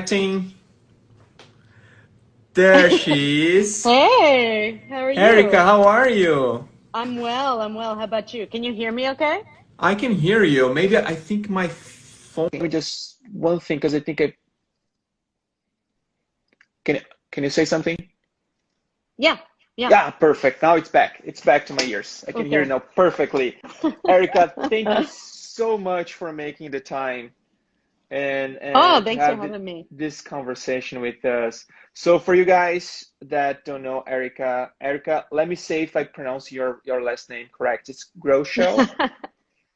connecting. There she is. Hey, how are Erica, you? how are you? I'm well, I'm well. How about you? Can you hear me okay? I can hear you. Maybe I think my phone. Let me just one thing, because I think I can. Can you say something? Yeah, yeah. Yeah, perfect. Now it's back. It's back to my ears. I can hear it Okay. now perfectly. Erica, thank you so much for making the time Oh, and to thanks for have having me. this conversation with us. So for you guys that don't know Erica, let me say if I pronounce your last name correct. It's Groucho,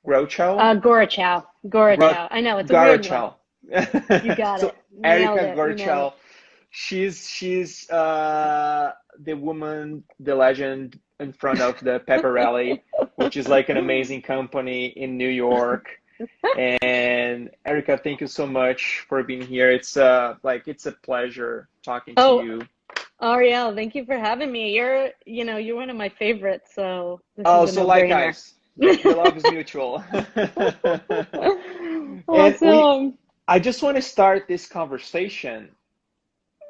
Groucho, Gorochow. Gro- Gorochow. I know, it's a weird one. Groucho. You got So it. Nailed Erica it. You nailed Groucho, it. she's the woman, the legend in front of the PepRally, which is like an amazing company in New York. And Erica, thank you so much for being here. It's a pleasure talking to Oh, you. Ariel, thank you for having me. You're one of my favorites, so this Oh, is a so no-brainer. likewise, the love is mutual. And Awesome. I just want to start this conversation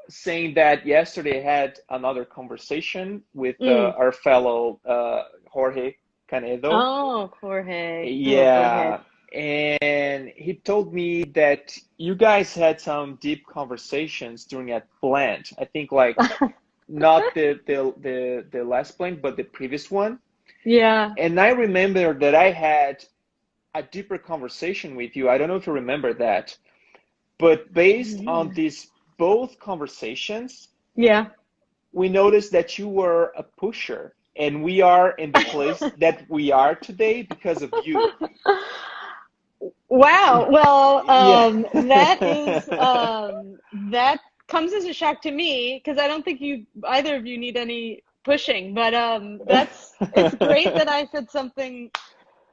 saying that yesterday I had another conversation with Mm. our fellow Jorge Canedo. Oh, Jorge. Oh, Jorge. Yeah, and he told me that you guys had some deep conversations during a blend. I think like not the last blend, but the previous one. Yeah. And I remember that I had a deeper conversation with you. I don't know if you remember that, but based on Yeah. these both conversations, Yeah. we noticed that you were a pusher, and we are in the place that we are today because of you. Wow. Well, Yeah. that comes as a shock to me because I don't think you either of you need any pushing. But it's great that I said something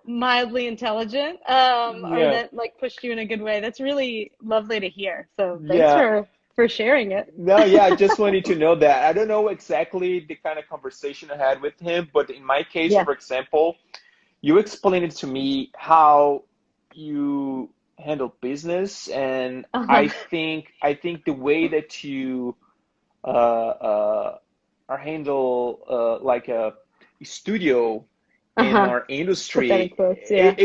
mildly intelligent, or Yeah. that like pushed you in a good way. That's really lovely to hear. So thanks Yeah. for sharing it. No, yeah, I just wanted to know that. I don't know exactly the kind of conversation I had with him, but in my case, Yeah. for example, you explained it to me how you handle business, and Uh-huh. I think the way that you are handle like a studio in Uh-huh. our Put that in industry, quotes. Yeah. Uh-huh.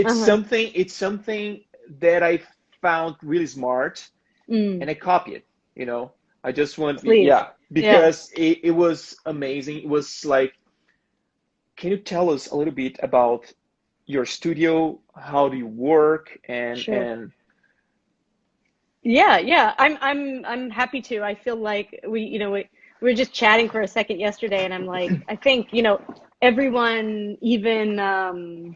it's something that I found really smart, Mm. and I copy it. You know, I just want, Please. yeah, Yeah. because it was amazing. It was like, can you tell us a little bit about your studio? How do you work? Sure. And Yeah, yeah. I'm happy to. I feel like we were just chatting for a second yesterday and I'm like, I think, everyone, even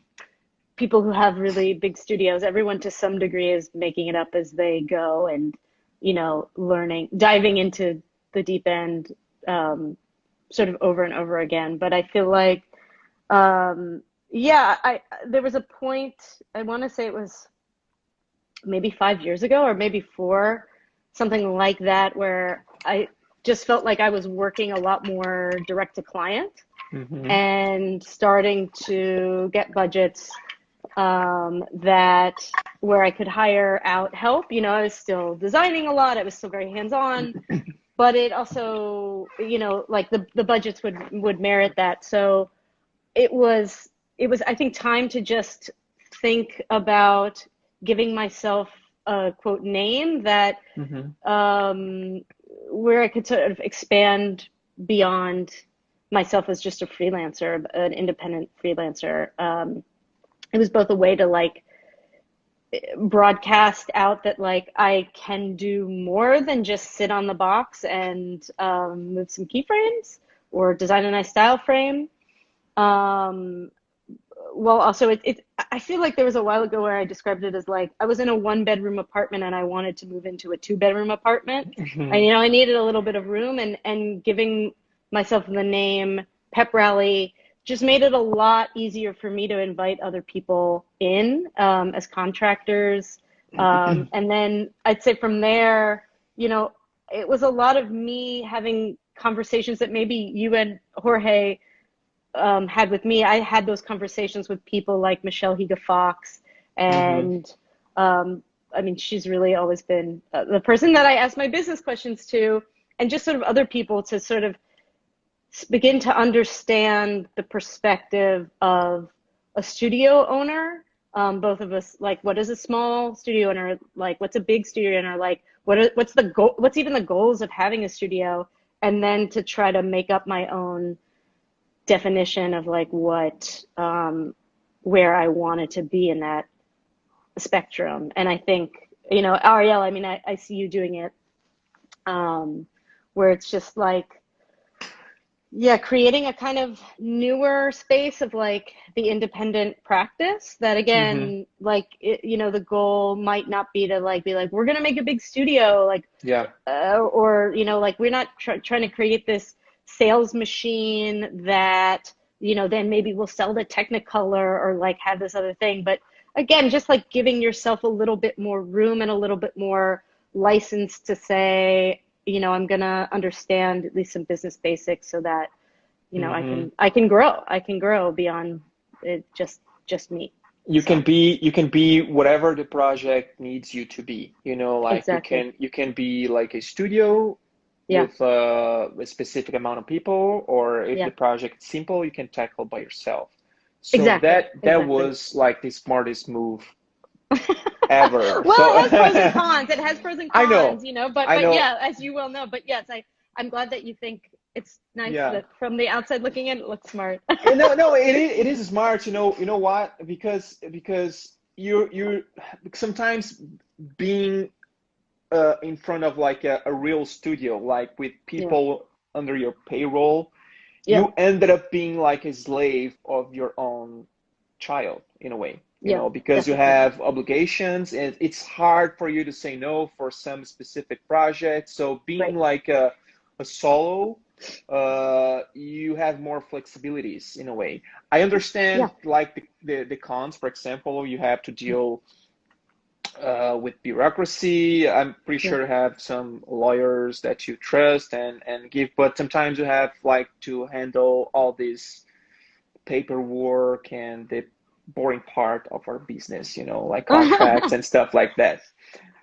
people who have really big studios, everyone to some degree is making it up as they go and, learning, diving into the deep end sort of over and over again. But I feel like yeah, I there was a point, I want to say it was maybe 5 years ago or maybe four, something like that, where I just felt like I was working a lot more direct to client hmm and starting to get budgets that where I could hire out help. I was still designing a lot. I was still very hands-on, but it also, like the budgets would merit that. So it was I think time to just think about giving myself a quote name that hmm um, where I could sort of expand beyond myself as just a freelancer, an independent freelancer. It was both a way to like broadcast out that like I can do more than just sit on the box and move some keyframes or design a nice style frame. Um, well, also I feel like there was a while ago where I described it as like I was in a one-bedroom apartment and I wanted to move into a two-bedroom apartment. And hmm I needed a little bit of room, and giving myself the name PepRally just made it a lot easier for me to invite other people in as contractors. And then I'd say from there, it was a lot of me having conversations that maybe you and Jorge had with me. I had those conversations with people like Michelle Higa Fox hmm and I mean, she's really always been the person that I ask my business questions to, and just sort of other people to sort of begin to understand the perspective of a studio owner. Both of us, like, what is a small studio owner like? What's a big studio owner like? What's the goal? What's even the goals of having a studio? And then to try to make up my own definition of like what, where I wanted to be in that spectrum. And I think, you know, Ariel, I mean, I see you doing it, where it's just like, yeah, creating a kind of newer space of like the independent practice that Hmm. again, like, you know, the goal might not be to like, be like, we're going to make a big studio, like, Yeah. or, you know, like we're not trying to create this sales machine that, you know, then maybe we'll sell the Technicolor or like have this other thing. But again, just like giving yourself a little bit more room and a little bit more license to say, you know, I'm gonna understand at least some business basics so that, you know, Hmm. I can grow beyond it just me. So You can be whatever the project needs you to be. You know, like exactly. you can be like a studio Yeah. with a specific amount of people, or if the Yeah. project is simple, you can tackle by yourself. So Exactly. that Exactly. was like the smartest move ever. Well, So it has pros and cons. It has pros and I know, cons, you know, I but know. yeah, as you well know. But yes, I'm glad that you think it's nice Yeah. that from the outside looking in, it looks smart. No, no, it is smart. You know what? Because you sometimes being in front of like a real studio, like with Yeah. people under your payroll, Yeah. you ended up being like a slave of your own child in a way, you Yeah. know, because you Definitely. have obligations and it's hard for you to say no for some specific projects. So being Right. like a solo, you have more flexibilities in a way. I Yeah. understand like the cons, for example, you have to deal with bureaucracy. I'm pretty Yeah. sure you have some lawyers that you trust and give, but sometimes you have like to handle all this paperwork and the boring part of our business, you know, like contracts and stuff like that.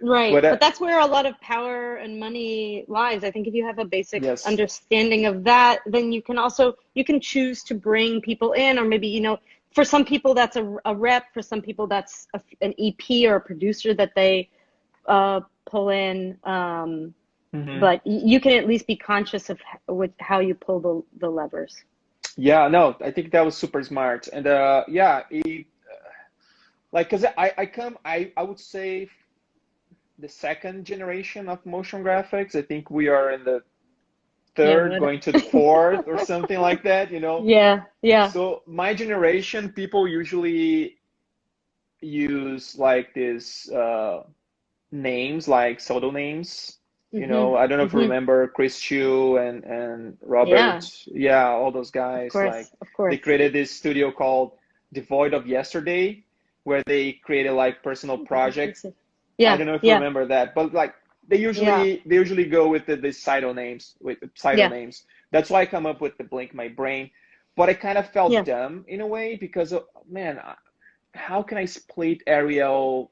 Right. But But that's where a lot of power and money lies. I think if you have a basic yes, understanding of that, then you can also, you can choose to bring people in, or maybe, you know, for some people that's a rep, for some people that's an EP or a producer that they pull in. hmm, But you can at least be conscious of with how you pull the levers. yeah, no, I think that was super smart. And yeah, like, cause I would say the second generation of motion graphics. I think we are in the Yeah. third, What? going to the fourth or something like that, you know. Yeah. Yeah. So my generation, people usually use like this names, like pseudonames. You know, Mhm. I don't know if you Mhm. remember Chris Chu and Robert. Yeah. Yeah, all those Of guys. Like course. Of they course. created this studio called Devoid of Yesterday, where they created like personal projects. I Yeah. don't know if you Yeah. remember that, but like Yeah. they usually go with the pseudo names with pseudo Yeah. names. That's why I come up with the Blink My Brain. But I kind of felt Yeah. dumb in a way because man, how can I split Ariel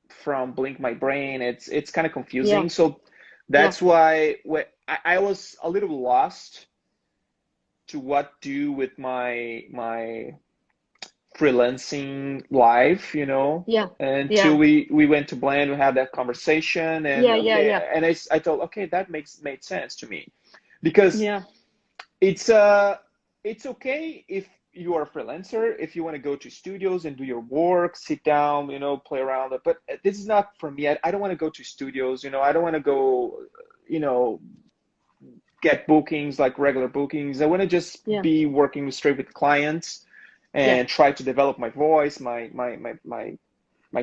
from Blink My Brain? It's kind of Yeah. confusing. So Yeah. that's why I was a little lost to what do with my freelancing life, you know. Yeah. Until Yeah. we went to Blend, we had that conversation, and Yeah. Yeah. okay, Yeah. and I thought, okay, that made sense to me because Yeah. it's it's okay if you are a freelancer, if you want to go to studios and do your work, sit down, you know, play around. But this is not for me. I don't want to go to studios, you know. I don't want to go, you know, get bookings like regular bookings. I want to just Yeah. be working straight with clients Yeah. and try to develop my voice, my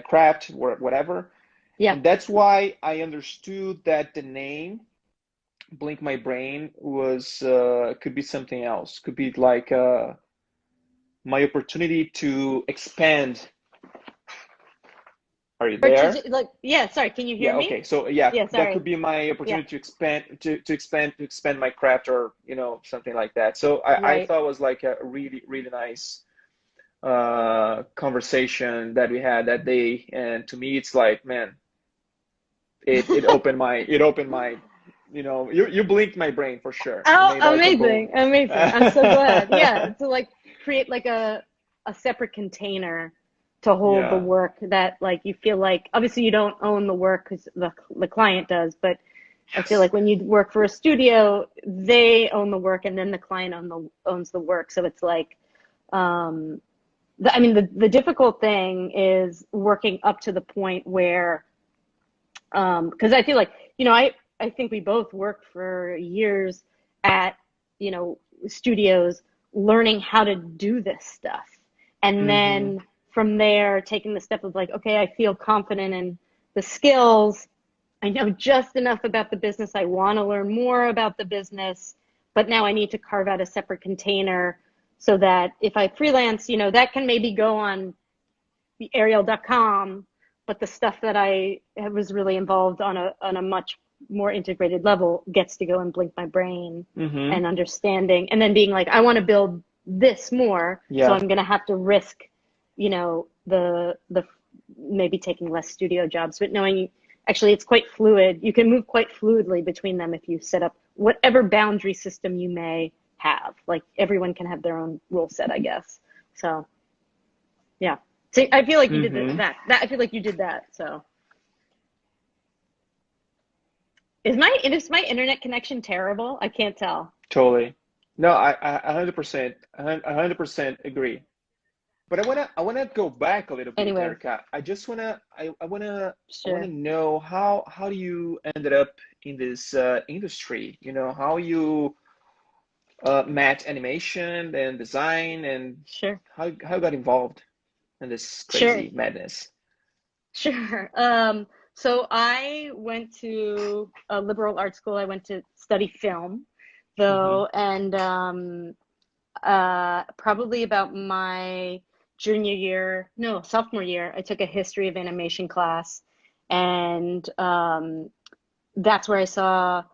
craft, or whatever. Yeah. And that's why I understood that the name Blink My Brain was could be something else. Could be like my opportunity to expand. Are you Or to there? like, yeah. Sorry. Can you hear Yeah, me? okay. So yeah, Yeah. that could Sorry. be my Yeah. opportunity to expand my craft, or you know, something like that. So I Right. thought it was like a really nice conversation that we had that day. And to me it's like, man, it opened my, you blinked my brain for sure. You Oh, made like a boom. amazing, amazing. I'm so glad. Yeah, to like create like a separate container to hold the Yeah. work that like you feel like obviously you don't own the work because the client does, but I feel Yes. like when you work for a studio, they own the work and then the client owns the work. So it's like um I mean the difficult thing is working up to the point where because I feel like, I think we both worked for years at, studios learning how to do this stuff. And Mm-hmm. then from there, taking the step of like, okay, I feel confident in the skills. I know just enough about the business. I want to learn more about the business, but now I need to carve out a separate container so that if I freelance, that can maybe go on the Ariel.com, but the stuff that I was really involved on a much more integrated level gets to go and blink my brain Mm-hmm. and understanding, and then being like, I want to build this more, so Yeah. I'm going to have to risk, the maybe taking less studio jobs, but knowing actually it's quite fluid. You can move quite fluidly between them if you set up whatever boundary system you may have. Like everyone can have their own rule set, I guess. So yeah. So I feel like you did Mm-hmm. that. I feel like you did that. So is my internet connection terrible? I can't tell. Totally. No, I 100%, 100% agree. But I wanna go back a little bit, Anyway, Erica. I wanna sure, know how do you ended up in this industry? How you met animation and design, and sure, how you got involved in this sure, crazy madness. sure. So I went to a liberal arts school. I went to study film, Mm-hmm. though, and probably about my junior year, no, sophomore year, I took a history of animation class, and that's where I saw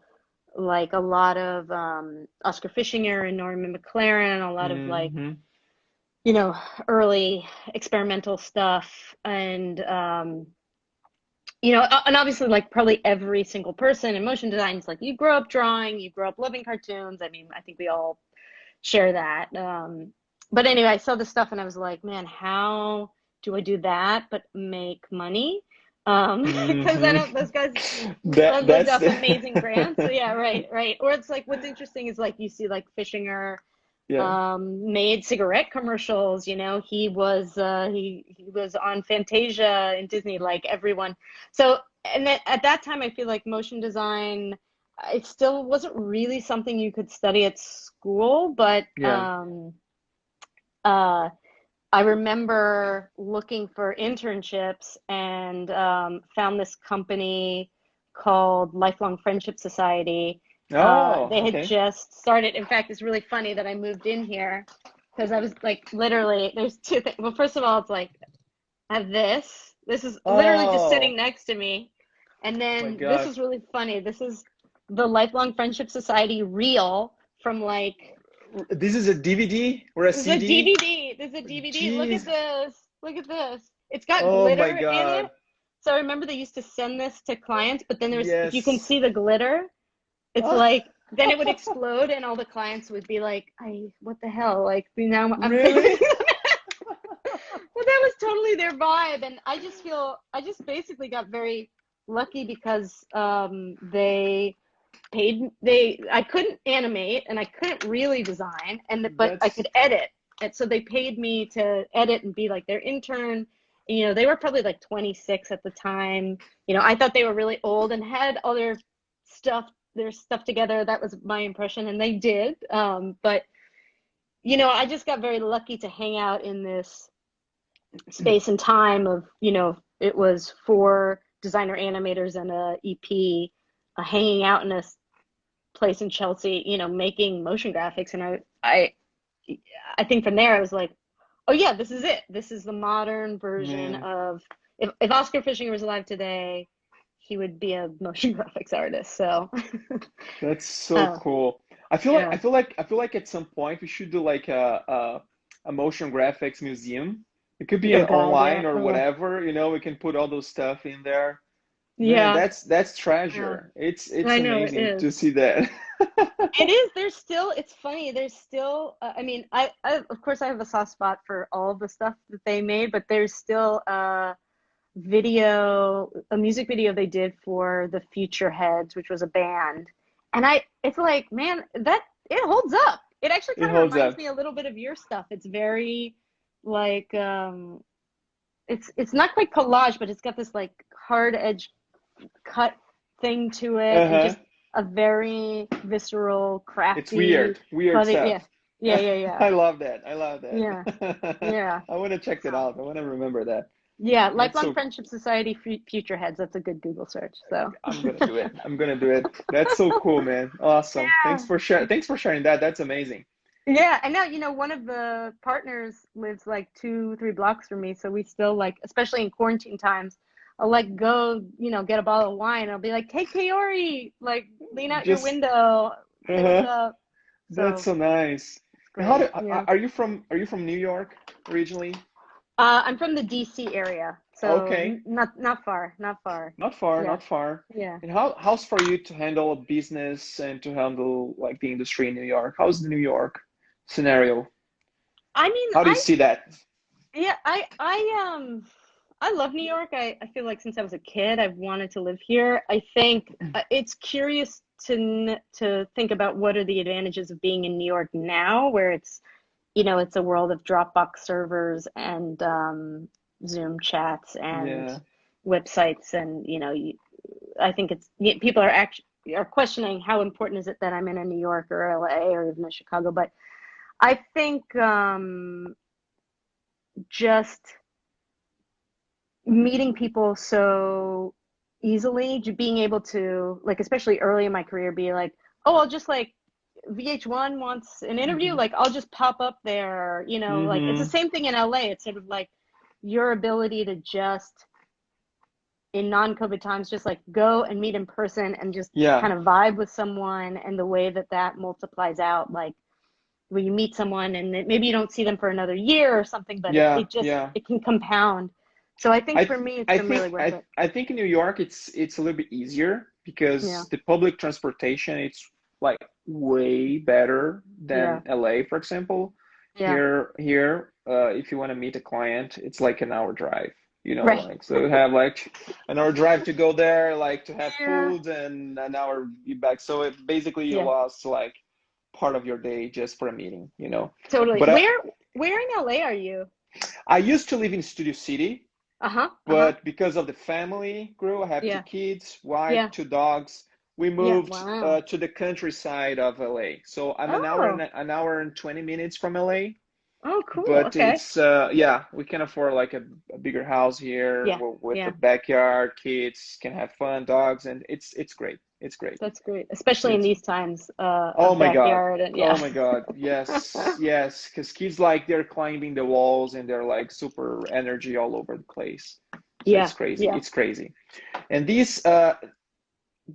like a lot of Oscar Fischinger and Norman McLaren, a lot of like, Mm-hmm. you know, early experimental stuff. And, and obviously, like probably every single person in motion design is like, you grow up drawing, you grow up loving cartoons. I mean, I think we all share that. But anyway, I saw this stuff and I was like, man, how do I do that but make money? Because I don't, those guys Mm-hmm. That those that's off amazing grants. So yeah, right, right. Or it's like what's interesting is like you see like Fishinger yeah. made cigarette commercials. He was on Fantasia in Disney, like everyone. So and then at that time, I feel like motion design. It still wasn't really something you could study at school, but Yeah. uh, I remember looking for internships and found this company called Lifelong Friendship Society. Oh, They had okay. just started. In fact, it's really funny that I moved in here because I was like, literally, there's two things. Well, first of all, it's like, I have this. This is literally just sitting Oh next to me. And my then this God. is really funny. This is the Lifelong Friendship Society reel from like This is a DVD or a this is a CD? DVD. This is a DVD. Look at Jeez. this. Look at this. It's got Oh my glitter in it. God. So I remember they used to send this to clients, but then there's if you can Yes. see the glitter, it's Oh, like then it would explode and all the clients would be like, I what the hell? Like now I'm really? well, that was totally their vibe, and I just basically got very lucky because they I couldn't animate and I couldn't really design, but I That's could edit, and so they paid me to edit and be like their intern. And, they were probably like 26 at the time. I thought they were really old and had all stuff their stuff together. That was my impression, and they did. But I just got very lucky to hang out in this space and time of, it was four designer animators and a EP hanging out in a place in Chelsea, making motion graphics. And I think from there I was like, oh yeah, this is it. This is the modern version yeah. of if Oscar Fishinger was alive today, he would be a motion graphics artist. So, That's so uh, cool. I yeah, feel like at some point we should do like a motion graphics museum. It could be oh an god, yeah, online or oh, whatever, we can put all those stuff in there. Man, Yeah. that's Yeah. treasure. It's I know it amazing is. to see that. It is. There's still, it's funny. There's still, I mean, of course, I have a soft spot for all of the stuff that they made, but there's still a music video they did for the Future Heads, which was a band. And it's like, man, it holds up. It actually It kind of holds reminds up. me a little bit of your stuff. It's very like, it's not quite collage, but it's got this like hard edge cut thing to it, and Uh-huh. just a very visceral, It's crafty, weird, weird but yeah, stuff. yeah, yeah, yeah, I love that. I love yeah, that. yeah. I want to check that So out. I want to remember that. yeah, That's Lifelong so Friendship Society, Future Heads. That's a good Google search. So I'm gonna do it. I'm gonna do it. That's so cool, man. Awesome. Thanks yeah, for sharing. Thanks for sharing that. That's amazing. yeah. And now one of the partners lives like 2, 3 blocks from me, so we still like, especially in quarantine times. I'll like go, get a bottle of wine. I'll be like, "Hey, Kaori, like lean out your Just window, say what's uh-huh. up." That's So so nice. it's And how great. Yeah. are you from New York originally? I'm from the DC area, so Okay. not far, not far. Not far, Yeah, not far. yeah. And how's for you to handle a business and to handle like the industry in New York? How's the New York scenario? I mean, How do you see that? yeah, I love New York. I feel like since I was a kid, I've wanted to live here. I think it's curious to think about what are the advantages of being in New York now, where it's a world of Dropbox servers and Zoom chats and Yeah. websites, and I think people are questioning how important is it that I'm in a New York or LA or even a Chicago, but I think just meeting people so easily, being able to, like, especially early in my career, be like, oh, I'll just like, VH1 wants an interview, Hmm. like I'll just pop up there, like it's the Hmm. same thing in LA. It's sort of like your ability to just in non-COVID times, just like go and meet in person and just Yeah. kind of vibe with someone, and the way that multiplies out, like when you meet someone and maybe you don't see them for another year or something, but it, Yeah. it just Yeah. it can compound. So I think I for me, it's I been really think worth I it. I think in New York it's a little bit easier Yeah, because the public transportation it's like way better yeah, than LA, for example. yeah. If you want to meet a client, it's like an hour drive, Right. like so you have like an hour drive to go there, like to have Yeah, food and an hour be back. So it basically you yeah, lost like part of your day just for a meeting. totally. But Where in LA are you? I used to live in Studio City. Uh-huh, uh-huh. But because of the family grew, I have two Yeah, kids, wife, yeah, 2 dogs. We yeah. moved Wow. to the countryside of LA. So I'm Oh, an hour and 20 minutes from LA. oh, cool. But Okay. it's yeah, we can afford like a bigger house here Yeah, with a yeah. backyard. Kids can have fun, dogs, and it's great. It's great. That's great, especially in It's these times Oh of my God. backyard and Oh yeah. my God. Yes, yes. Because kids like they're climbing the walls and they're like super energy all over the place. So it's Yeah, crazy. yeah, It's crazy. And these,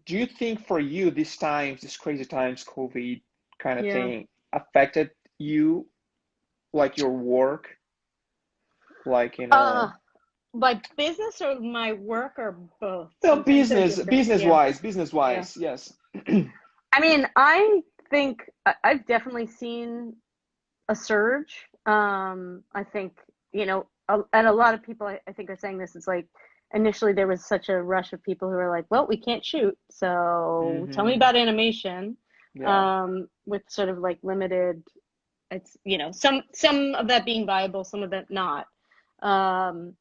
do you think for you, these times, these crazy times, COVID kind of yeah. thing, affected you, like your work, like, Uh, my business or my work or both? no, Sometimes they're different. Yeah, business yeah. wise, yes. I mean, I think I've definitely seen a surge. I think, and a lot of people I think are saying this. It's like initially there was such a rush of people who were like, well, we can't shoot, so tell me Hmm. about animation, Yeah. with sort of like limited. It's some of that being viable, some of that not. Um,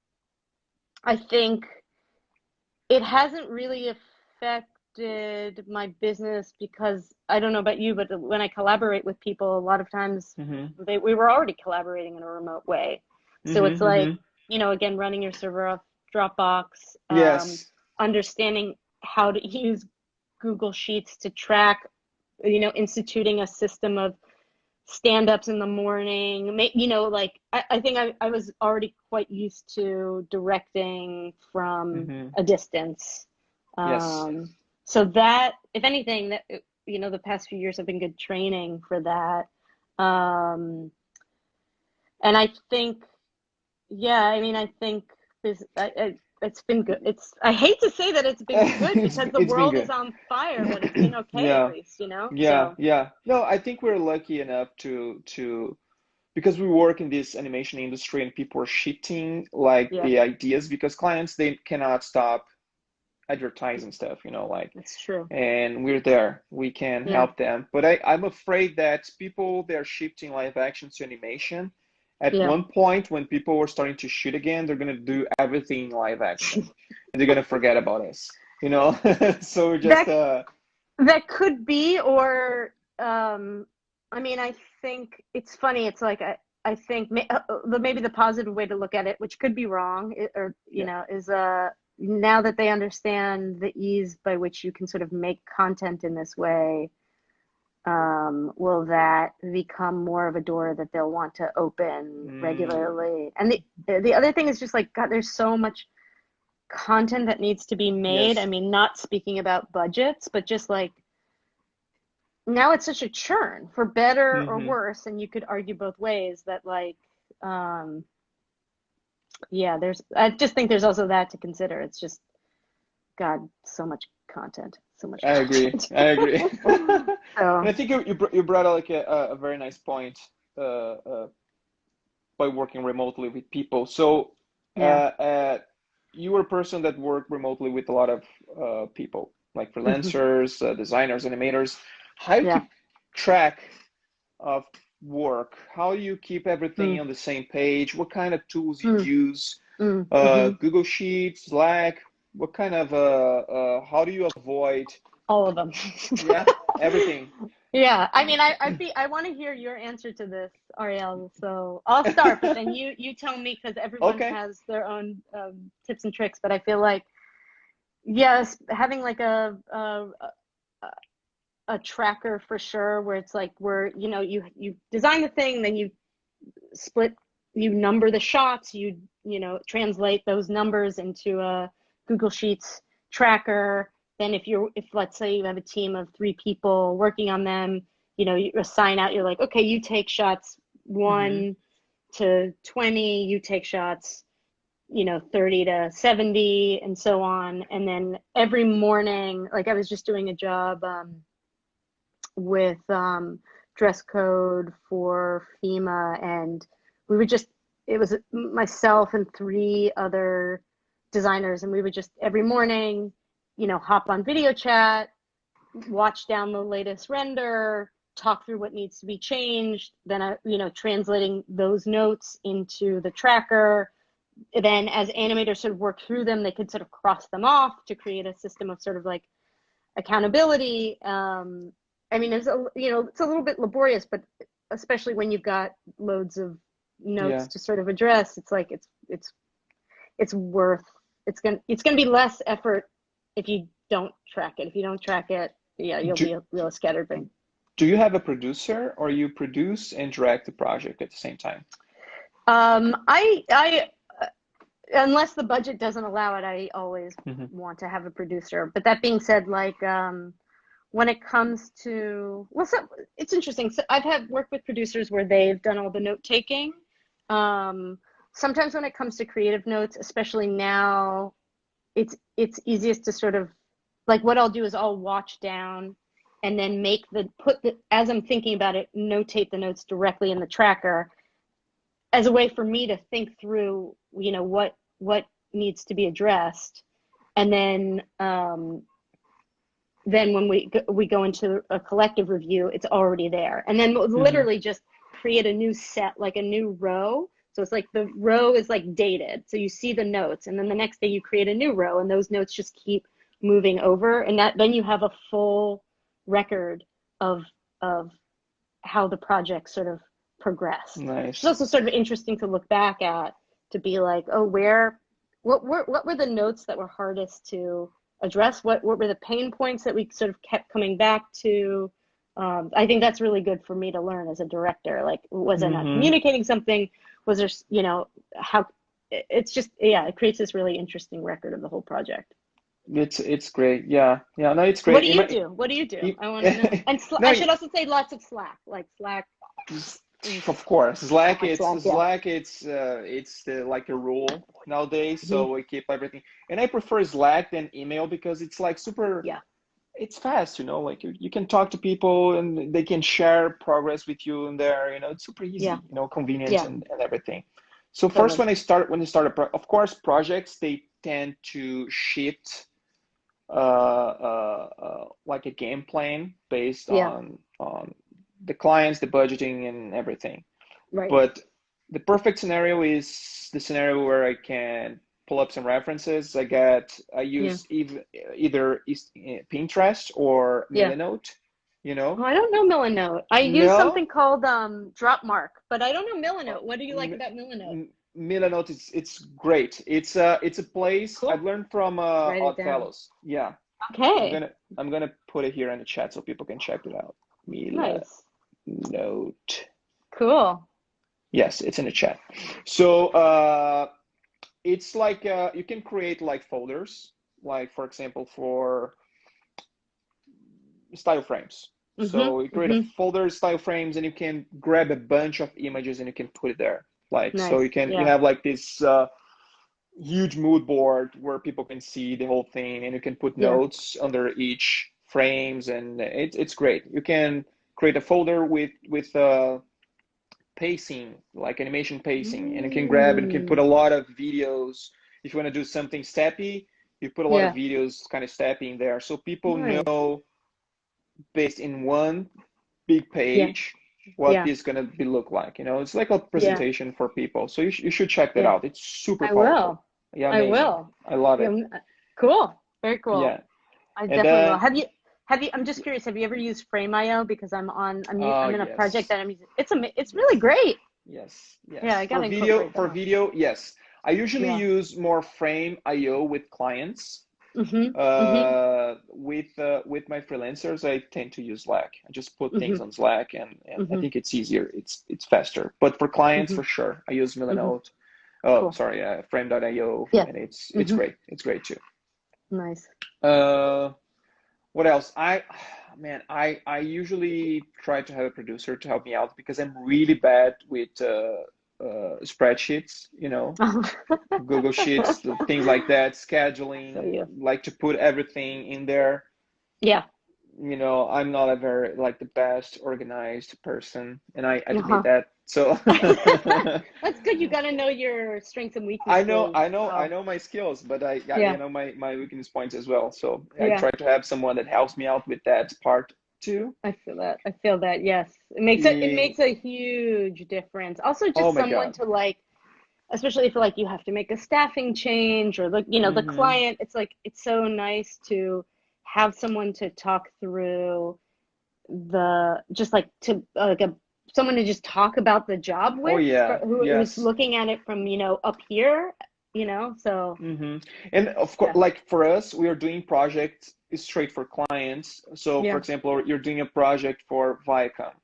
I think it hasn't really affected my business because I don't know about you, but when I collaborate with people, a lot of times Hmm. we were already collaborating in a remote way. So it's Hmm. like, Hmm. again, running your server off Dropbox, Yes. understanding how to use Google Sheets to track, instituting a system of stand-ups in the morning. Like I think I was already quite used to directing from Hmm. a distance. Yes. um, so that, if anything, that the past few years have been good training for that. And I think, yeah, I mean, I think this. it's been good. I hate to say that it's been good because the It's been world is good. on fire, but it's been okay at Yeah, least, you know? yeah, So, yeah. No, I think we're lucky enough because we work in this animation industry and people are shifting like yeah, the ideas because clients they cannot stop advertising stuff, like, it's true. and we're there. We can Yeah, help them. But I'm afraid that people they're shifting live action to animation. At yeah. one point, when people were starting to shoot again, they're gonna do everything in live action, and they're gonna forget about us. So just That that could be, or I mean, I think it's funny. It's like I think maybe the positive way to look at it, which could be wrong, or yeah. is now that they understand the ease by which you can sort of make content in this way, will that become more of a door that they'll want to open Mm, regularly? And the other thing is just like, God, there's so much content that needs to be made. I yes. mean, not speaking about budgets, but just like now it's such a churn for better or Hmm. worse, and you could argue both ways that like, um, yeah, I just think there's also that to consider. It's just, God, so much content, so much I agree. content. I agree. And So I think you brought out like a very nice point uh, by working remotely with people. So yeah. you were a person that worked remotely with a lot of people, like Hmm. freelancers, designers, animators. How you Yeah. keep track of work? How you keep everything Mm. on the same page? What kind of tools you Mm. use? Mm. Hmm. Google Sheets, Slack? What kind of how do you avoid? All of them. Yeah, everything. Yeah, I mean, I want to hear your answer to this, Ariel. So I'll start, but then you tell me because everyone Okay. has their own tips and tricks. But I feel like yes, having like a tracker for sure, where it's like where you design the thing, then you split, you number the shots, translate those numbers into a Google Sheets tracker. Then if let's say you have a team of 3 people working on them, you assign out, you're like, okay, you take shots Hmm. 1 to 20, you take shots 30 to 70 and so on. And then every morning, like I was just doing a job with dress code for FEMA, and we would just, it was myself and 3 other designers, and we would just every morning, hop on video chat, watch down the latest render, talk through what needs to be changed, then translating those notes into the tracker. Then as animators sort of work through them, they could sort of cross them off to create a system of sort of like accountability. I mean, it's a little bit laborious, but especially when you've got loads of notes Yeah. to sort of address, it's like it's worth, it's gonna be less effort if you don't track it. If you don't track it, yeah, you'll Do, be a real scatterbrain. do you have a producer or you produce and direct the project at the same time? I unless the budget doesn't allow it, I always Hmm. want to have a producer. But that being said, like when it comes to, well, so it's interesting. So I've had worked with producers where they've done all the note taking. Um, Sometimes when it comes to creative notes, especially now, it's easiest to sort of, like, what I'll do is I'll watch down and then as I'm thinking about it, notate the notes directly in the tracker as a way for me to think through, what needs to be addressed, and then when we go into a collective review, it's already there, and then we'll Hmm. literally just create a new set, like a new row. So it's like the row is like dated, so you see the notes, and then the next day you create a new row, and those notes just keep moving over, and then you have a full record of of how the project sort of progressed. It's Nice. also sort of interesting to look back at, to be like, oh, what were the notes that were hardest to address? What were the pain points that we sort of kept coming back to? I think that's really good for me to learn as a director. Like, was I not Hmm. communicating something? Was there, how? It's just, yeah, it creates this really interesting record of the whole project. It's great. Yeah. Yeah. No, it's What great. do you do? What do you do? I want to know. And No, I should also say lots of Slack, like Slack. Of course, Slack. Like It's Slack, yeah. Slack. It's like a rule nowadays. Hmm. So we keep everything, and I prefer Slack than email because it's like super. Yeah, It's fast, like you can talk to people and they can share progress with you in there. It's super yeah, easy, convenient yeah, and everything. So first, totally. when you start of course, projects they tend to shift like a game plan based Yeah, on the clients, the budgeting, and everything. right. But the perfect scenario is the scenario where I can pull up some references. I Yeah, use either Pinterest or yeah. Milanote, Oh, I don't know Milanote. I use No, something called Dropmark, but I don't know Milanote. What do you like M- about Milanote? Milanote it's great. It's a place I've Cool. learned from Let's write it down. Oddfellows. Yeah, I'm Okay. gonna I'm gonna put it here in the chat so people can check it out. Nice. Milanote. Cool. Yes, it's in the chat. So it's like you can create like folders, like for example for style frames. Mhm. So you create a Mhm. folder style frames, and you can grab a bunch of images and you can put it there. Like so Nice. you Yeah. have like this huge mood board where people can see the whole thing, and you can put Yeah. notes under each frames, and it's great. You can create a folder with pacing, like animation pacing, and you can grab and you can put Mm. a lot of videos. If you want to do something steppy, you put a lot of Yeah. videos kind of steppy in there, so people Nice. know based in one big Yeah. page what Yeah. this gonna be look like. It's like a Yeah. presentation for people. So you should check that Yeah. out. It's super I powerful. will. Yeah, I amazing. will. I love Yeah. it. Cool. Very cool. Yeah, I and definitely will. then Have you, I'm just curious, have you ever used Frame.io? Because oh I'm in a project yes. that I'm using. It's really great. Yes, Yeah, yes. I gotta incorporate that For more. video, yes. I usually Yeah. use more Frame.io with clients. Mhm. Mhm. With my freelancers, I tend to use Slack. I just put things Mhm. on Slack, and I Mhm. think it's easier. It's faster. But for clients, Mhm. for sure, I use Mhm. Milanote. Oh, Cool. sorry, Frame.io, Yeah. and it's Mhm. great. It's great too. Nice. Uh, what else? I usually try to have a producer to help me out because I'm really bad with spreadsheets, Google Sheets, things like that, So scheduling, you. like to put everything in there. Yeah. I'm not a very like the best organized person, and I admit Uh-huh. that. So That's good. You gotta know your strengths and I know, weaknesses. I know, I So know my skills, but I got, yeah. my weakness points as well. So I Yeah. try to have someone that helps me out with that part too. I feel that. I feel that. Yes. It makes a huge difference. Also Oh just my someone God. to like, especially if like you have to make a staffing change or the Mm-hmm. client, it's like it's so nice to have someone to talk through the just like to like a someone to just talk about the job Oh with yeah. who's Yes. looking at it from up here, so Mm-hmm. And of course, yeah. like for us, we are doing projects straight for clients. So for Yeah. example, you're doing a project for Viacom,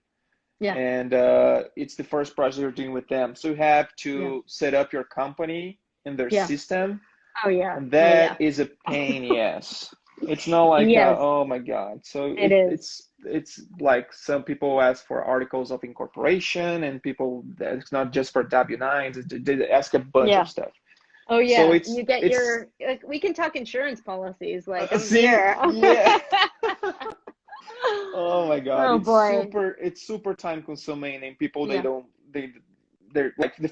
Yeah. and it's the first project you're doing with them. So you have Yeah. to set up your company in their Yeah. system, Oh yeah. and Oh yeah. that is a pain, yes. It's not like Yes, oh my God. So it is. it's like some people ask for articles of incorporation, and people it's not just for W-9s. They ask a bunch of Yeah. stuff. Oh So yeah. You get it's your like we can talk insurance policies. Like I'm see, here. yeah. Oh my God, Oh boy. it's super time consuming, and people Yeah. they're like the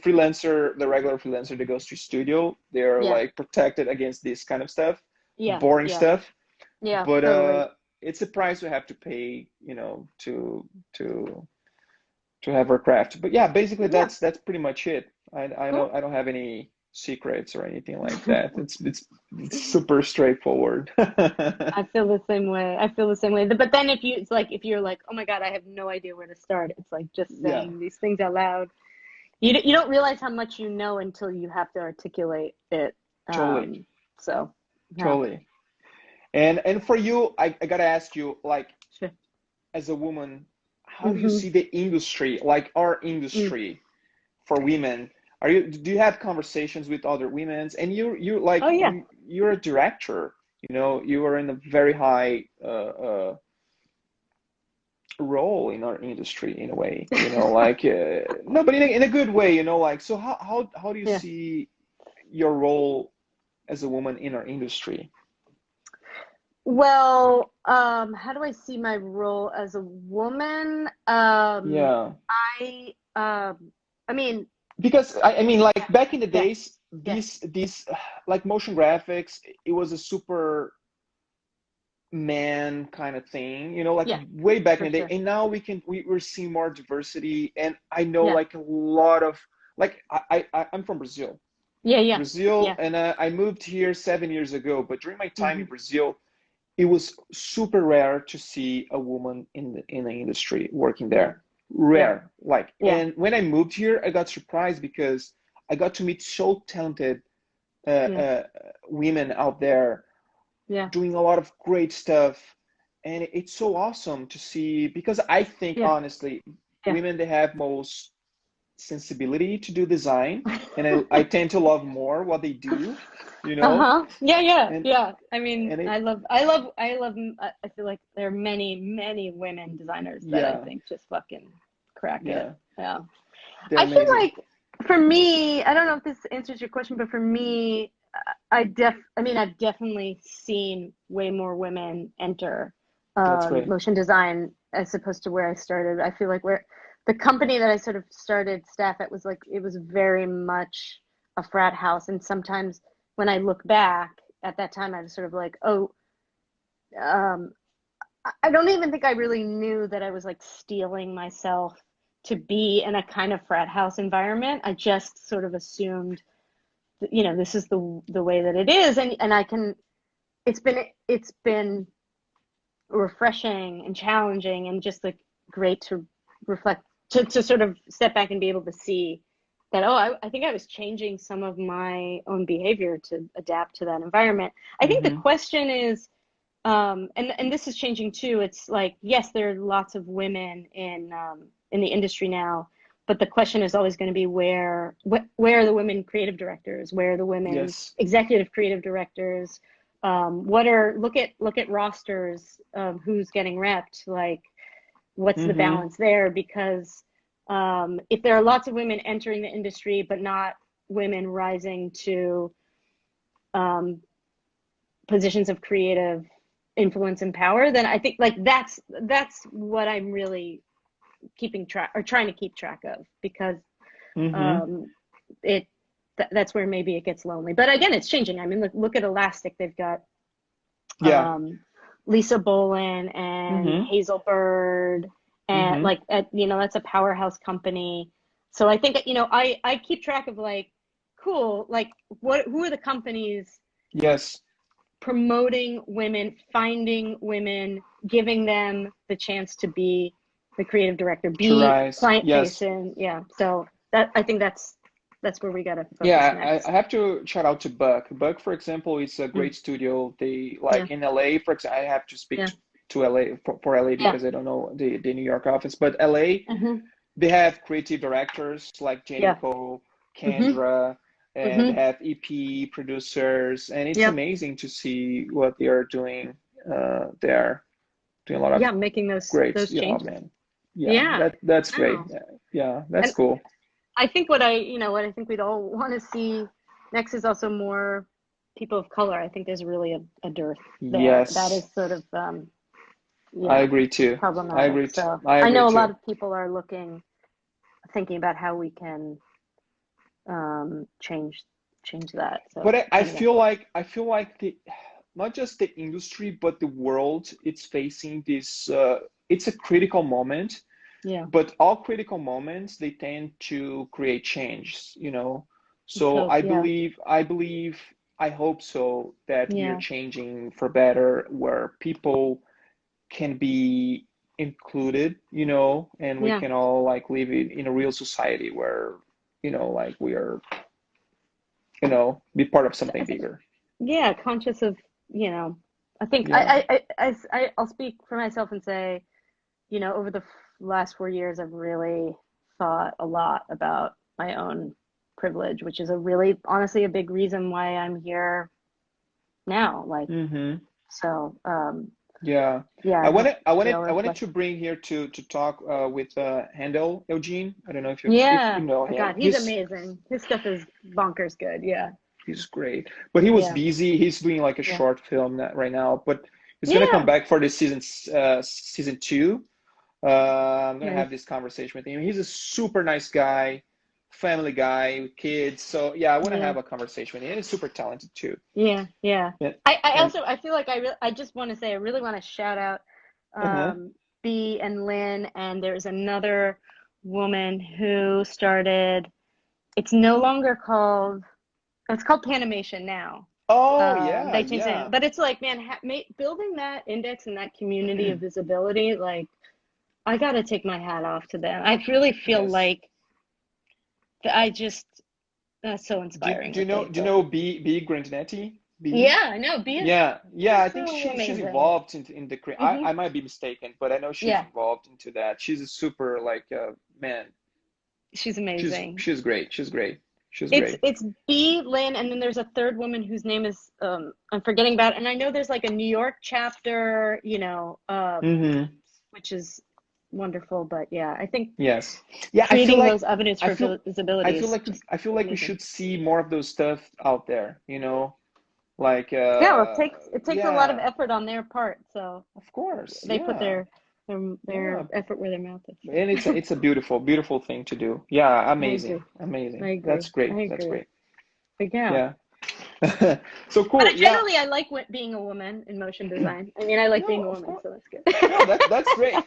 regular freelancer that goes to studio, they're Yeah. like protected against this kind of stuff, Yeah. boring Yeah. stuff. Yeah. But Totally. it's a price we have to pay, to have our craft. But yeah, basically Yeah. that's pretty much it. Cool. I don't have any secrets or anything like that. It's super straightforward. I feel the same way. I feel the same way. But then it's like if you're like, oh my God, I have no idea where to start. It's like just Yeah, saying these things out loud. You don't realize how much you know until you have to articulate it. totally, So yeah, totally. And for you, I gotta ask you, like, sure. as a woman, how do you Hmm. see the industry, like our Mm. industry for women? Do you have conversations with other women's? And you Oh like yeah. you're a director, you are in a very high role in our industry in a way, like no, but in a good way, like so how do you Yeah. see your role as a woman in our industry? Well, how do I see my role as a woman? Yeah, I mean, because I mean, like back in the yeah, days, yeah, these like motion graphics, it was a super man kind of thing, like yeah, way back for in the day. sure. And now we're seeing more diversity. And I know Yeah, like a lot of like I'm from Brazil. yeah, yeah, Brazil, yeah. and I moved here 7 years ago. But during my time Hmm. in Brazil, it was super rare to see a woman in the industry working Yeah, there. yeah, Rare, like. yeah, And when I moved here, I got surprised because I got to meet so talented yeah, women out there yeah, doing a lot of great stuff. And it's so awesome to see because I think yeah, honestly, yeah. women, they have most sensibility to do design, and I tend to love more what they do, you know, Uh-huh. Yeah, yeah, and yeah. I mean, and it I feel like there are many, many women designers that I yeah, think just fucking crack it. yeah, Yeah. they're I feel amazing. like for me, I don't know if this answers your question, but for me, I mean, I've definitely seen way more women enter That's great. motion design as opposed to where I started. I feel like where the company that I sort of started staff at was like it was very much a frat house, and sometimes when I look back at that time, I was sort of like, oh, um, I don't even think I really knew that I was like steeling myself to be in a kind of frat house environment. I just sort of assumed, this is the way that it is, and I can. It's been refreshing and challenging, and just like great to reflect, to sort of step back and be able to see that. Oh, I think I was changing some of my own behavior to adapt to that environment. I think the Mm-hmm. question is, and this is changing too. It's like, yes, there are lots of women in the industry now, but the question is always going to be where are the women creative directors? Where are the women Yes. executive creative directors? Look at rosters of who's getting repped. Like, what's the Mm-hmm. balance there? Because if there are lots of women entering the industry, but not women rising to um, positions of creative influence and power, then I think like that's what I'm really keeping track or trying to keep track of, because Mm-hmm. um, it that's where maybe it gets lonely. But again, it's changing. I mean, look at Elastic. They've got Yeah. um, Lisa Bolin and Mm-hmm. Hazel Bird, and Mm-hmm. like that's a powerhouse company. So I think I keep track of like, cool, like who are the companies Yes. promoting women, finding women, giving them the chance to be the creative director, To be rise. client Yes. facing. Yeah. So that I think that's where we got to focus Yeah, I next. have to shout out to Buck. Buck, for example, is a Mm. great studio. They Yeah. like in LA, for example, I have to speak Yeah. to LA for LA Yeah. because I don't know the New York office, but LA, Hmm. they have creative directors like Yeah. Jennifer, Hmm. Kendra, and they Hmm. have EP producers, and it's Yep. amazing to see what they are doing. They're doing a lot of Yeah. Making those great, oh changes. man, yeah, Yeah. that's great. Oh. Yeah, that's And cool. I think what I think we'd all want to see next is also more people of color. I think there's really a dearth there. That Yes, is sort of I agree too. I problematic. agree. So I I agree know a lot too. of people are thinking about how we can change that. But So I anyway, feel like the not just the industry but the world, it's facing this. It's a critical moment, yeah, but all critical moments, they tend to create change. let's So hope. Yeah, I hope so that we are yeah, changing for better, where people can be included, and we yeah, can all like live in a real society where, like we are, be part of something bigger. yeah. Conscious of you know, I think Yeah. I'll speak for myself and say, over the last 4 years, I've really thought a lot about my own privilege, which is a really honestly a big reason why I'm here now. Like, Mm-hmm. so Yeah. Yeah, he's I stellar. wanted But to bring here to talk with Handel Eugene. I don't know if you yeah, know oh him. God, he's amazing. His stuff is bonkers good. Yeah, He's great, but he was yeah, busy. He's doing like a yeah, short film right now, but he's gonna come yeah. back for this season two. I'm gonna have Nice. this conversation with him. He's a super nice guy, family guy with kids. So yeah, I want to Yeah. have a conversation with him. And he's super talented too. Yeah, yeah. Yeah, I and also I feel like I just want to say I really want to shout out uh-huh. B and Lynn, and there's another woman who started, it's no longer called, it's called Panimation now. Oh yeah, 1970, yeah. but it's like, man, building that index and that community of visibility, like I got to take my hat off to them. I really feel Yes. like that I just, that's so inspiring what they've Do you built. know B Grandinetti? B? Yeah, I know. B is Yeah. I think so she's amazing. involved in the Hmm. I might be mistaken, but I know she's Yeah, involved into that. She's a super like man. she's amazing. She's great. She's great. She's It's great. it's B, Lynn, and then there's a third woman whose name is I'm forgetting about, and I know there's like a New York chapter, Mm-hmm. which is wonderful. But yeah, I think Yes. Yeah, creating those avenues I for feel visibility is just I feel like we amazing. should see more of those stuff out there, you know? Like Yeah, well, it takes a lot of yeah, effort on their part, so of course. they put Yeah. their Yeah. effort where their mouth is. And it's a beautiful thing to do. Yeah, I agree. amazing. I Amazing. agree. That's I great. That's agree. great. But yeah. Yeah. So But cool. Yeah. generally, I like being a woman in motion design. I mean, I like being No, a of woman, course. so that's good. No, that's great.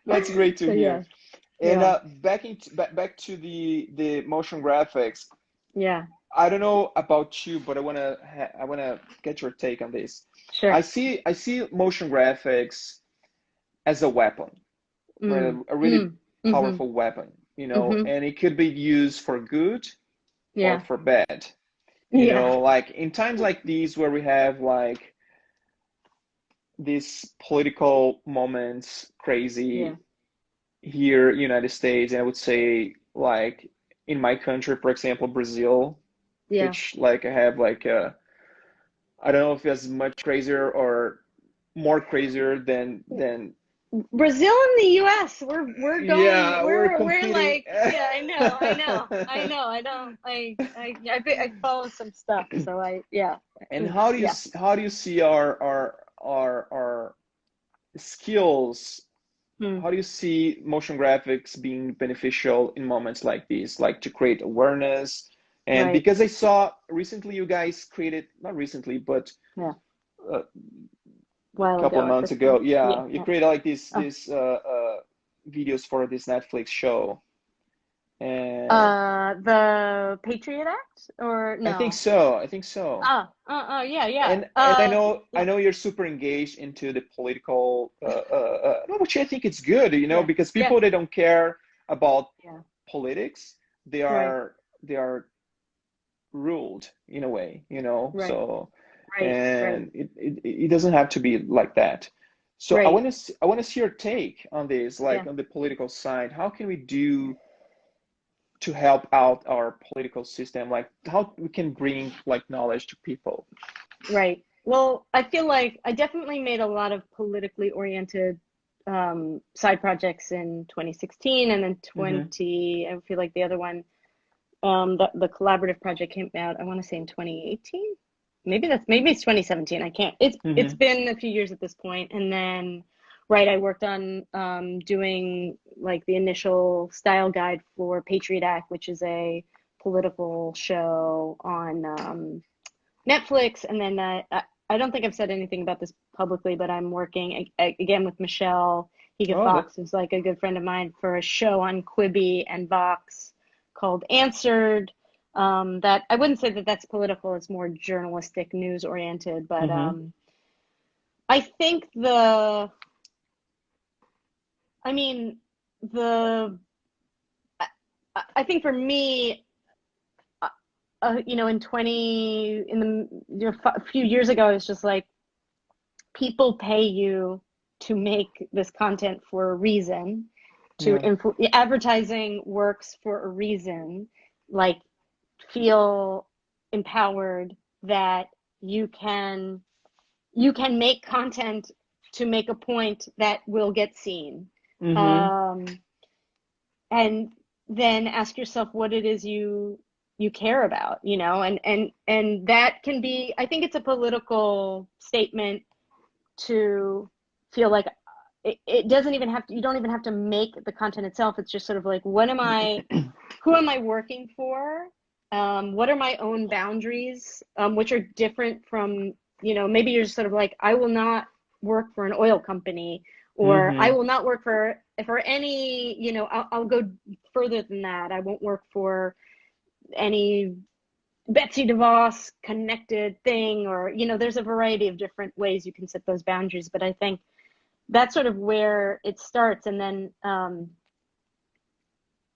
That's great to So yeah, hear. And yeah, back to the motion graphics. yeah, I don't know about you, but I wanna get your take on this. sure. I see motion graphics as a weapon, right? Mm, A really mm, mm-hmm, powerful weapon, you know, mm-hmm. and it could be used for good or Yeah, for bad. You yeah, know, like in times like these where we have like these political moments yeah, crazy here, United States, and I would say like in my country, for example, Brazil, yeah. which like I have like I don't know if it's much crazier or more crazier than Brazil and the U.S. We're going. yeah, we're We're competing. like, yeah. I don't. I follow some stuff, so I. And Mm, yeah. how do you see our skills? Mm, How do you see motion graphics being beneficial in moments like these, like to create awareness? And right. because I saw recently you guys created, not recently, but Yeah. a While couple of ago at months this ago, point. Yeah. yeah, you Yeah. created like Oh. this videos for this Netflix show, and The Patriot Act, or I think no? so. I think so. Yeah, yeah. And I Yeah, know you're super engaged into the political, no, which I think it's good, you know, yeah, because yeah, people they don't care about yeah. politics, Right, they are ruled in a way, you know. right, So, right, and it doesn't have to be like that. So right. I want to see your take on this, Yeah, like on the political side. How can we do to help out our political system? Like how we can bring like knowledge to people? right. Well, I feel like I definitely made a lot of politically oriented side projects in 2016, and then Hmm. 20. I feel like the other one, the collaborative project came out, I want to say in 2018. Maybe it's 2017. I can't. It's Hmm. been a few years at this point. And then, right, I worked on doing like the initial style guide for Patriot Act, which is a political show on Netflix. And then I don't think I've said anything about this publicly, but I'm working again with Michelle Higa Oh, that Fox, who's like a good friend of mine, for a show on Quibi and Vox called Answered. That I wouldn't say that that's political; it's more journalistic, news oriented. But hmm I think I mean, the, I think for me, in 20, in the, a few years ago, it's just like people pay you to make this content for a reason, to yeah, advertising works for a reason. Like, feel empowered that you can you can make content to make a point that will get seen. Mm-hmm. Um, and then ask yourself what it is you care about, you know, and that can be, I think it's a political statement to feel like it doesn't even have to, you don't even have to make the content itself. It's just sort of like, who am I working for? What are my own boundaries, which are different from, you know, maybe you're just sort of like, I will not work for an oil company, or I Mm-hmm. will not work for any, you know, I'll go further than that. I won't work for any Betsy DeVos connected thing, or, you know, there's a variety of different ways you can set those boundaries. But I think that's sort of where it starts. And then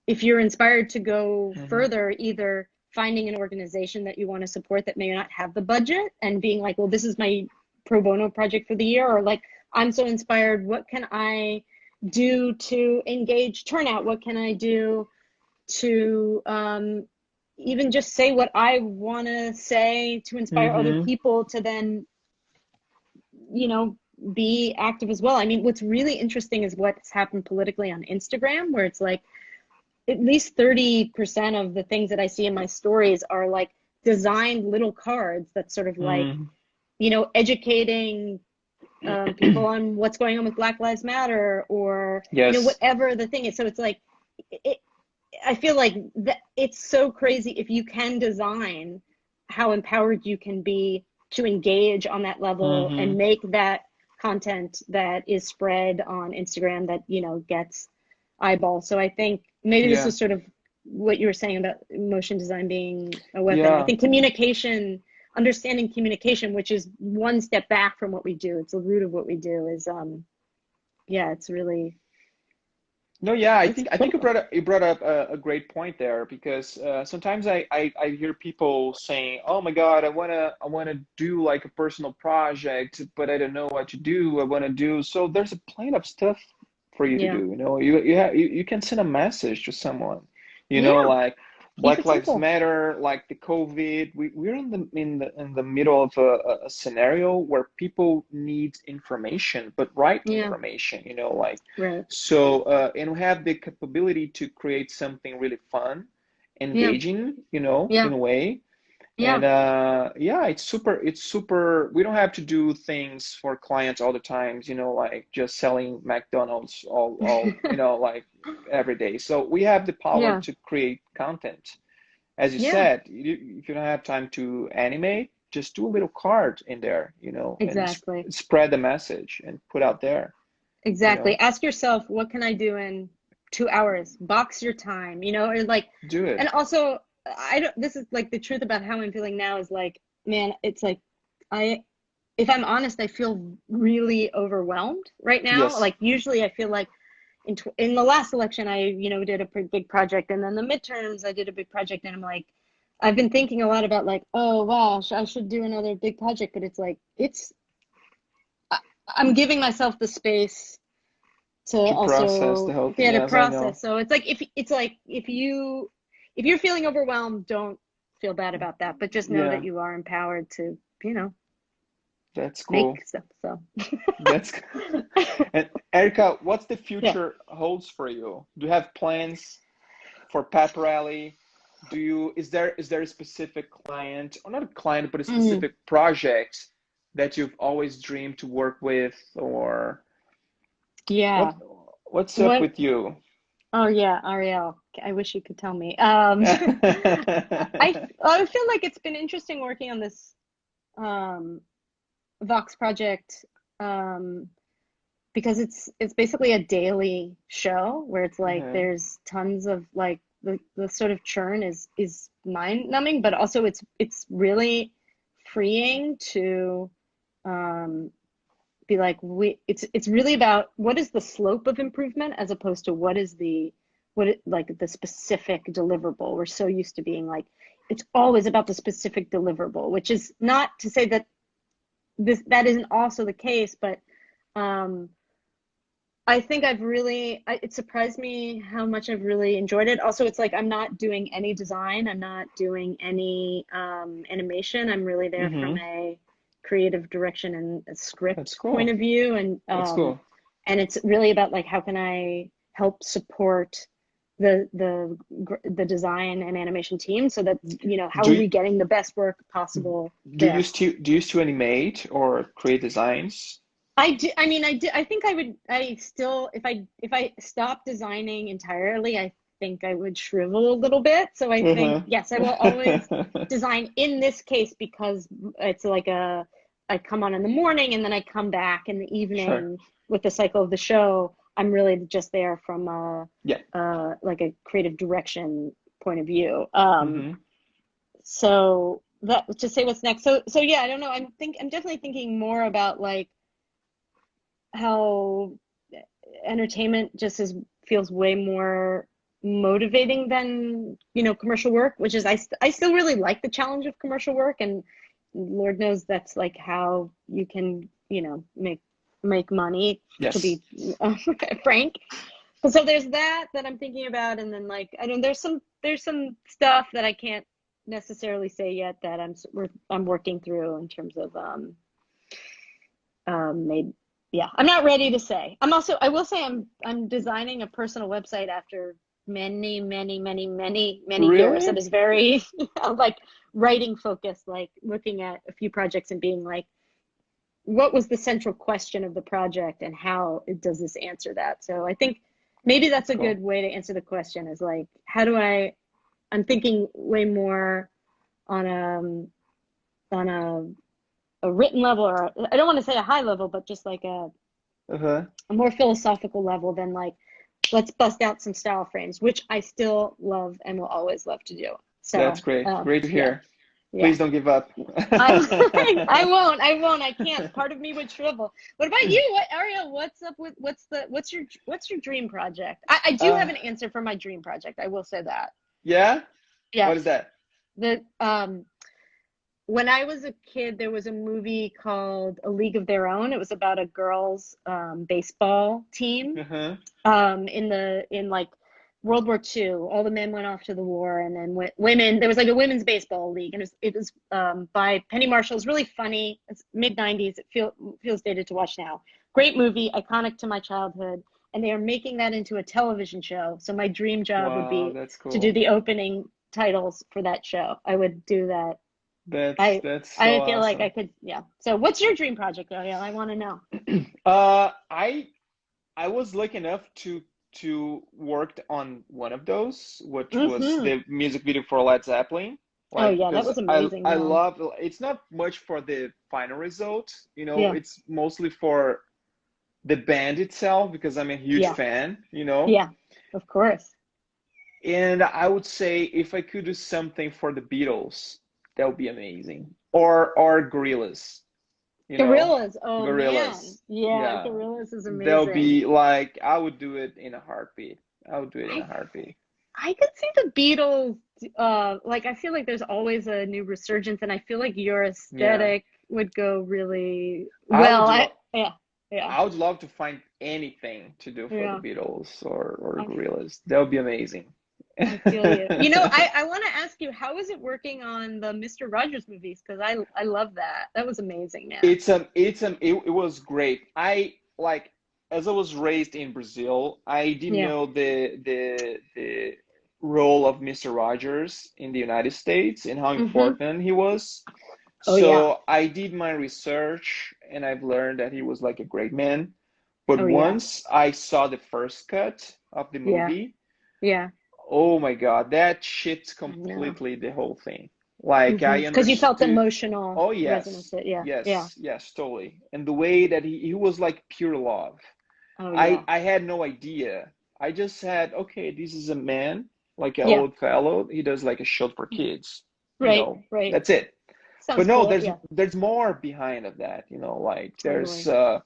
if you're inspired to go Mm-hmm. further, either finding an organization that you want to support that may not have the budget and being like, well, this is my pro bono project for the year, or like, I'm so inspired, what can I do to engage turnout? What can I do to even just say what I want to say to inspire other Mm-hmm. people to then, you know, be active as well. I mean, what's really interesting is what's happened politically on Instagram, where it's like at least 30% of the things that I see in my stories are like designed little cards that's sort of like, Mm-hmm. you know, educating people on what's going on with Black Lives Matter, or, you know, Yes. whatever the thing is. So it's like, it, I feel like that it's so crazy if you can design how empowered you can be to engage on that level Mm-hmm. and make that content that is spread on Instagram that, you know, gets eyeballs. So I think maybe this Yeah. is sort of what you were saying about motion design being a weapon. I Yeah. think communication, understanding communication, which is one step back from what we do, it's the root of what we do, is yeah, it's really, No, yeah, it's I think critical. you brought up a great point there, because sometimes I hear people saying, "Oh my God, I wanna do like a personal project, but I don't know what to do. I wanna do." So there's a plenty of stuff for you to Yeah. do. You know, you can send a message to someone. You know, Yeah. like Keep Black it Lives simple. Matter, like the COVID. We're in the middle of a scenario where people need information, but right Yeah. information. You know, like. Right. So, and we have the capability to create something really fun, Yeah. engaging, you know, Yeah. in a way. And Yeah. yeah, it's super. We don't have to do things for clients all the times, you know, like just selling McDonald's all, you know, like every day. So we have the power Yeah. to create content. As you Yeah. said, if you don't have time to animate, just do a little card in there, you know, and Exactly. spread the message and put out there, you Exactly. know, Ask yourself, what can I do in 2 hours? Box your time, you know, or like, do and it. also, I don't, this is like the truth about how I'm feeling now is like, man, it's like, I, if I'm honest, I feel really overwhelmed right now. Yes. Like, usually I feel like in the last election, I, you know, did a pretty big project. And then the midterms, I did a big project. And I'm like, I've been thinking a lot about like, oh, wow, I should do another big project. But it's like, I- I'm giving myself the space to To process the also whole thing. get a Yes, I know. process. So it's like, if you're feeling overwhelmed, don't feel bad about that, but just know that Yeah, you are empowered to, you know, that's make cool. stuff. So That's and Erica, what's the yeah. future holds for you? Do you have plans for PepRally? Is there a specific client, or not a client, but a Mm, specific project that you've always dreamed to work with, or what yeah. what's up What? with you? Oh yeah, Ariel. I wish you could tell me. Mm-hmm. I feel like it's been interesting working on this um, Vox project, um, because it's basically a daily show where it's like there's tons of like the sort of churn is mind numbing, but also it's really freeing to um, be like, it's really about what is the slope of improvement as opposed to what is like the specific deliverable. We're so used to being like, it's always about the specific deliverable, which is not to say that that isn't also the case, but um, I think it surprised me how much I've really enjoyed it. Also, it's like I'm not doing any design, I'm not doing any animation. I'm really there from a creative direction and a That's script point cool. of view, That's cool. and it's really about like how can I help support the design and animation team so that how Do are you, we getting the best work possible there. do you still animate or create designs? I do. I mean, I do. I think I would. I still, if I stop designing entirely, I think I would shrivel a little bit. So I think Uh-huh. yes, I will always design in this case because it's like I come on in the morning and then I come back in the Sure. evening with the cycle of the show. I'm really just there from Yeah. like a creative direction point of view. Mm-hmm. So that to say what's next. So yeah, I don't know. I'm definitely thinking more about like how entertainment just feels way more motivating than commercial work, which is I still really like the challenge of commercial work, and Lord knows that's like how you can make money, to Yes. be frank. So there's that I'm thinking about, and then like I don't there's some stuff that I can't necessarily say yet that I'm working through in terms of maybe, yeah, I'm not ready to say. I will say I'm designing a personal website after many, many, many, many, many years. That Really? is very like writing focused, like looking at a few projects and being like, what was the central question of the project and how does this answer that? So I think maybe that's That's a cool. good way to answer the question is like, I'm thinking way more on a written level, or I don't want to say a high level, but just like Uh-huh. a more philosophical level than like let's bust out some style frames, which I still love and will always love to do. That's So great. Great to yeah, hear. yeah. Please don't give up. I won't, I can't. Part of me would shrivel. What about you? Ariel, what's up with what's your dream project? I do have Uh, an answer for my dream project, I will say that. yeah? What is Yes. that? The When I was a kid, there was a movie called A League of Their Own. It was about a girls' baseball team Uh-huh. in like World War II. All the men went off to the war, and then women. There was like a women's baseball league, and it was by Penny Marshall. It's really funny. It's mid '90s. It feels dated to watch now. Great movie, iconic to my childhood, and they are making that into a television show. So my dream job would Wow, be that's to do cool. the opening titles for that show. I would do that. That's I that's so I feel like I awesome. could, yeah. So what's your dream project, Ariel? I want to know. I was lucky enough to worked on one of those, which was Hmm. the music video for Led Zeppelin. Oh Like yeah, that because was I amazing. I Yeah. love it's not much for the final result, Yeah. it's mostly for the band itself because I'm a huge Yeah. fan. Yeah. Of course. And I would say if I could do something for the Beatles, that would be amazing. Or Gorillaz, you know, Gorillas. Oh man. Gorillaz. Yeah, Yeah, Gorillas is that would amazing. be like I would do it in a heartbeat. I would do it in I a heartbeat. I could see the Beatles. Like I feel like there's always a new resurgence, and I feel like your Yeah, aesthetic would go really I well. would love Yeah. Yeah. I would love to find anything to do for the Yeah. Beatles or I Gorillaz. That would be amazing. I feel you. I want to ask you, how is it working on the Mr. Rogers movies? Because I love that. That was amazing, man. It was great. I like as I was raised in Brazil, I didn't Yeah. know the role of Mr. Rogers in the United States and how Hmm. important he was. Oh yeah. So I did my research and I've learned that he was like a great man. But Oh yeah. once I saw the first cut of the Yeah. movie, Yeah. oh my God, that shifts I know. completely the whole thing. Like I Because you felt understood. emotional Oh resonance. yes, Yeah. Yeah. yes, yes, totally. And the way that he was like pure love. Oh I yeah. I had no idea. I just said, okay, this is a man, like an Yeah. old fellow. He does like a show for kids. Right. Right. That's it. But Sounds no, cool. there's Yeah. there's more behind of that. Like there's Totally.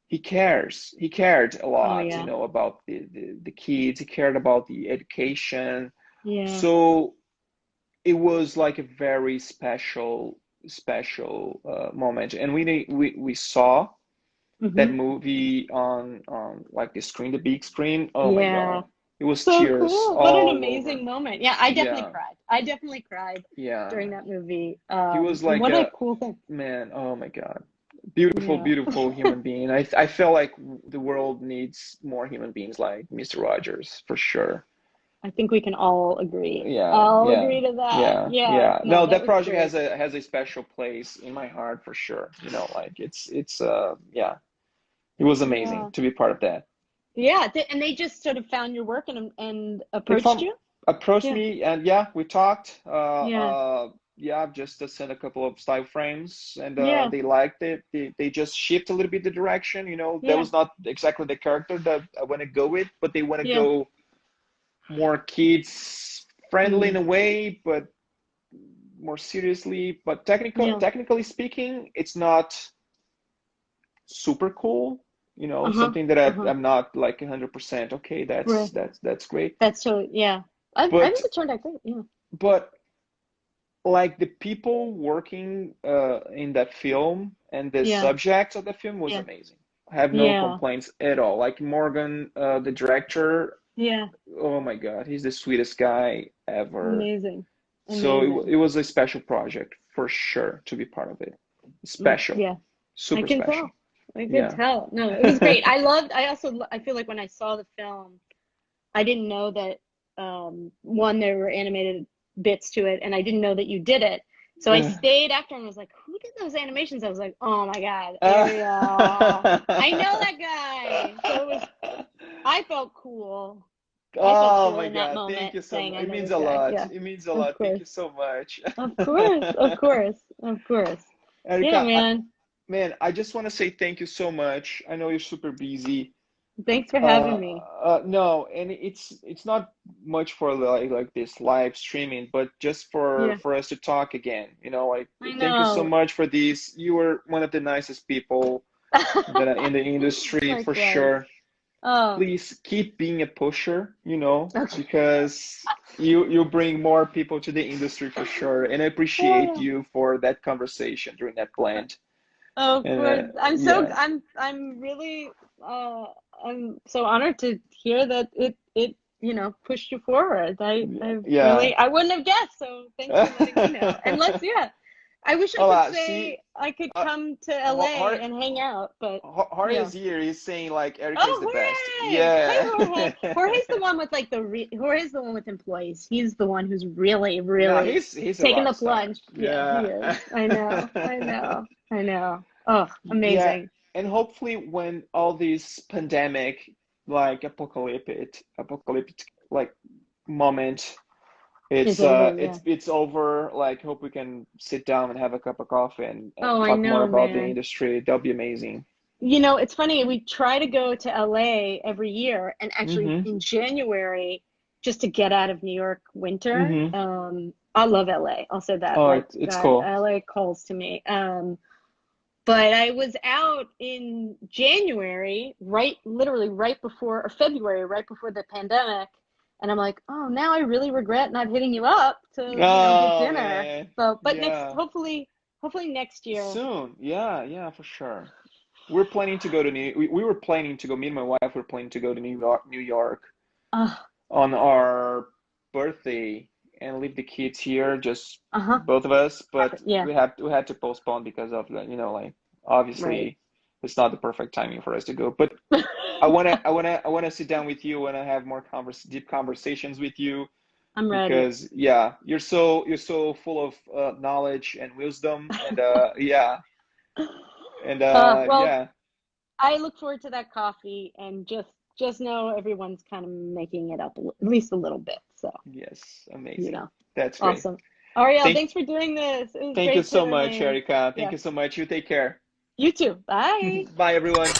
he cares. He cared a Oh lot, yeah. about the kids. He cared about the education. Yeah. So it was like a very special moment. And we saw that Hmm. movie on like the screen, the big screen. Oh my Yeah. God. It was So tears cool. What an all over. amazing moment. Yeah, I definitely Yeah, cried. I definitely cried during yeah. that movie. He was And like what a a cool thing. man. Oh my God, beautiful, Yeah. beautiful human being. I feel like the world needs more human beings like Mr. Rogers for sure. I think we can all agree. Yeah, All yeah, agree to that. yeah, Yeah. yeah. No, No, that that was project great. has a special place in my heart for sure. You know, like it's yeah, it was amazing Yeah. to be part of that. Yeah. And they just sort of found your work and They approached found you? approached Yeah. me and yeah, we talked. Yeah. Yeah, just sent a couple of style frames and Yeah. they liked it. They just shift a little bit the direction. You know, that Yeah. was not exactly the character that I want to go with, but they want to Yeah. go more kids friendly in Mm. a way, but more seriously. But Yeah. technically speaking, it's not super cool. You know, Uh-huh. something that Uh-huh. I'm not like 100%. Okay, Right. that's great. That's so, yeah. I think But it turned out great. Yeah. but like the people working in that film and the Yeah. subject of the film was Yeah. amazing. I have no Yeah. complaints at all. Like Morgan, the director, Yeah. oh my God, he's the sweetest guy ever. Amazing. So Amazing. it was a special project for sure to be part of it. Special, Yeah. I super can special. tell. I could Yeah. tell. No, it was great. I also, I feel like when I saw the film, I didn't know that, one, there were animated bits to it, and I didn't know that you did it. So I stayed after and was like, who did those animations? I was like, oh my God, Ariel. I know that guy. So I felt cool. I felt Oh cool my in that God, thank moment you so saying much. I It know means this a guy. lot. Yeah, It means a of lot. Thank course. you so much. Of course. Of course. Of course. Yeah, Erica, man. man, I just want to say thank you so much. I know you're super busy. Thanks for having me. No, and it's not much for like this live streaming, but just Yeah, for us to talk again. You know, like I thank you so know. much for this. You were one of the nicest people that in the industry for Likewise. sure. Oh, Please keep being a pusher, you know, okay. because you bring more people to the industry for sure. And I appreciate Oh, you for that conversation during that blend. of And course. yeah, I'm really uh I'm so honored to hear that it pushed you forward. I yeah. really I wouldn't have guessed, so thanks for letting me know. And let's yeah. I wish I could Olá, say see, I could uh, come to LA and hang out, but Jorge yeah. is here. He's saying like Erica is the best. Oh, Jorge! Hi, Yeah. Jorge. Jorge's the one with like Jorge's the one with employees. He's the one who's really, No, really he's a taking rock the star. plunge. Yeah, he Yeah. is. I know. I know. I know. Oh, Yeah, amazing. and hopefully when all this pandemic, like apocalyptic like moment, It's over. Yeah. it's over. Like hope we can sit down and have a cup of coffee and Oh, I talk more know, about the man. industry. That'll be amazing. It's funny. We try to go to LA every year, and actually Mm-hmm. in January, just to get out of New York winter. Mm-hmm. I love LA. I'll say that. Oh, Like it's that, cool. LA calls to me. But I was out in January, literally right before, or February, right before the pandemic. And I'm like, oh, now I really regret not hitting you up to, get Oh dinner. man. But Yeah. hopefully next year. Soon. Yeah, yeah, for sure. We're planning to go to we were planning to go, me and my wife were planning to go to New York Uh, on our birthday and leave the kids here, just uh-huh. both of us, but Yeah, we had to postpone because of the, like right. obviously it's not the perfect timing for us to go. But I wanna sit down with you, and I have more deep conversations with you I'm ready. because yeah, you're so full of knowledge and wisdom and yeah, and Well, yeah. I look forward to that coffee, and just know everyone's kind of making it up at least a little bit. So, Yes, you amazing. know, That's great. awesome. Ariel, Thank thanks for doing this. It was thank you great so much, to, Erica. Thank yeah, you so much. You take care. you too. Bye. Bye, everyone.